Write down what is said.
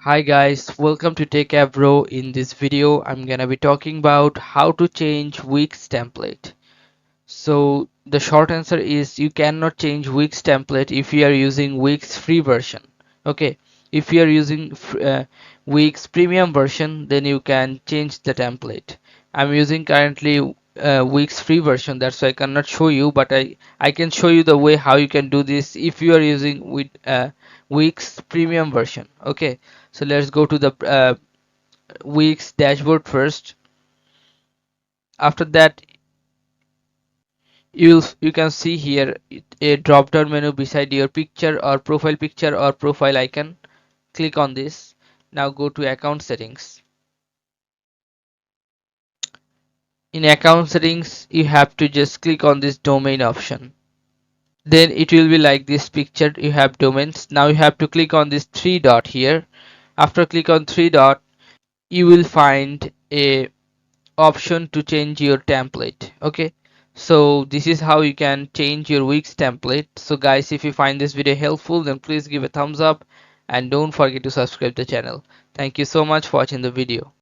Hi guys, welcome to Techavro. In this video, I'm gonna be talking about how to change Wix template. So the short answer is you cannot change Wix template if you are using Wix free version. Okay, if you are using Wix premium version, then you can change the template. I'm using currently Wix free version, that's why I cannot show you, but I can show you the way how you can do this if you are using with Wix premium version. Okay, so let's go to the Wix dashboard first. After that, you can see here a drop down menu beside your picture or profile icon. Click on this. Now go to account settings. In account settings, you have to just click on this domain option. Then it will be like this picture. You have domains. Now you have to click on this three dot here. After click on three dot, you will find a option to change your template. Okay, so this is how you can change your Wix template. So guys, if you find this video helpful, then please give a thumbs up and don't forget to subscribe the channel. Thank you so much for watching the video.